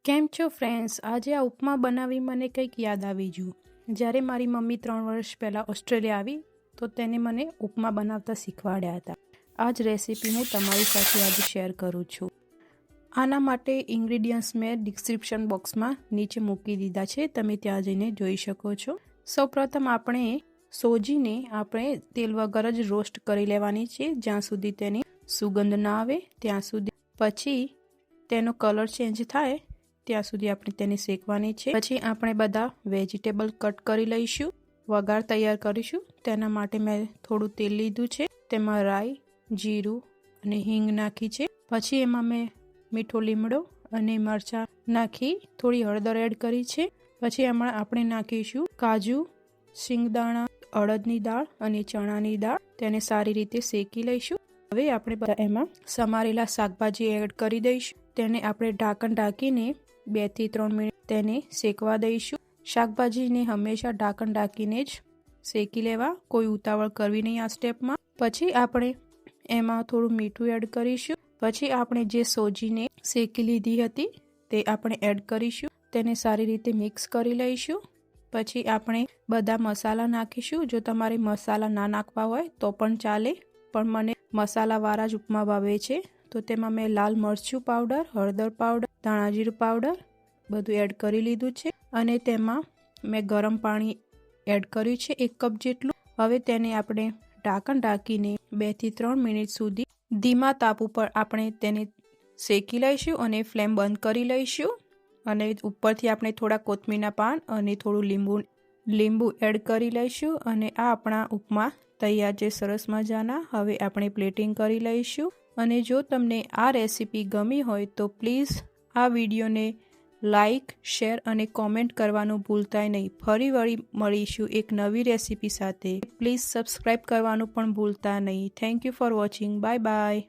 કેમ છો ફ્રેન્ડ્સ? આજે આ ઉપમા બનાવી મને કંઈક યાદ આવી ગયું. જ્યારે મારી મમ્મી 3 વર્ષ પહેલાં ઓસ્ટ્રેલિયા આવી તો તેને મને ઉપમા બનાવતા શીખવાડ્યા હતા. આ જ રેસીપી હું તમારી સાથે આજે શેર કરું છું. આના માટે ઇન્ગ્રીડિયન્ટ્સ મેં ડિસ્ક્રિપ્શન બોક્સમાં નીચે મૂકી દીધા છે, તમે ત્યાં જઈને જોઈ શકો છો. સૌપ્રથમ આપણે સોજીને તેલ વગર જ રોસ્ટ કરી લેવાની છે, જ્યાં સુધી તેની સુગંધ ના આવે ત્યાં સુધી. પછી તેનો કલર ચેન્જ થાય ત્યાં સુધી આપણે તેને શેકવાની છે. પછી આપણે બધા વેજીટેબલ કટ કરી લઈશું, વઘાર તૈયાર કરીશું. તેના માટે મેં થોડું તેલ લીધું છે, તેમાં રાઈ, જીરું અને હિંગ નાખી છે. પછી એમાં મેં મીઠો લીમડો અને મરચાં નાખી થોડી હળદર એડ કરી છે. પછી એમાં આપણે નાખીશું કાજુ, શિંગદાણા, અડદની દાળ અને ચણાની દાળ. તેને સારી રીતે શેકી લઈશું. હવે આપણે એમાં સમારેલા શાકભાજી એડ કરી દઈશું. તેને આપણે ઢાંકણ ઢાંકીને 2 થી 3 મિનિટ તેને શેકવા દઈશું. શાકભાજીને હંમેશા ઢાંકણ ઢાંકીને જ શેકી લેવા, કોઈ ઉતાવળ કરવી નહીં આ સ્ટેપમાં. પછી આપણે એમાં થોડું મીઠું એડ કરીશું. પછી આપણે જે સોજીને શેકી લીધી હતી તે આપણે એડ કરીશું. તેને સારી રીતે મિક્સ કરી લઈશું. પછી આપણે બધા મસાલા નાખીશું. જો તમારે મસાલા ના નાખવા હોય તો પણ ચાલે, પણ મને મસાલાવાળા જ ઉપમા ભાવે છે. તો તેમાં મેં લાલ મરચું પાવડર, હળદર પાવડર, ધાણાજીરું પાવડર બધું એડ કરી લીધું છે. અને તેમાં મેં ગરમ પાણી એડ કર્યું છે 1 કપ જેટલું. હવે તેને આપણે ઢાંકણ ઢાંકીને 2 થી 3 મિનિટ સુધી ધીમા તાપ ઉપર આપણે તેને શેકી લઈશું અને ફ્લેમ બંધ કરી લઈશું. અને ઉપરથી આપણે થોડા કોથમીરના પાન અને થોડું લીંબુ એડ કરી લઈશું. અને આ આપણા ઉપમા તૈયાર છે સરસ મજાના. હવે આપણે પ્લેટિંગ કરી લઈશું. અને જો તમને આ રેસીપી ગમી હોય તો પ્લીઝ આ વિડીયોને લાઈક, શેર અને કોમેન્ટ કરવાનું ભૂલતા નહીં. ફરી વળી મળીશું એક નવી રેસીપી સાથે. પ્લીઝ સબસ્ક્રાઈબ કરવાનું પણ ભૂલતા નહીં. Thank you for watching. Bye bye.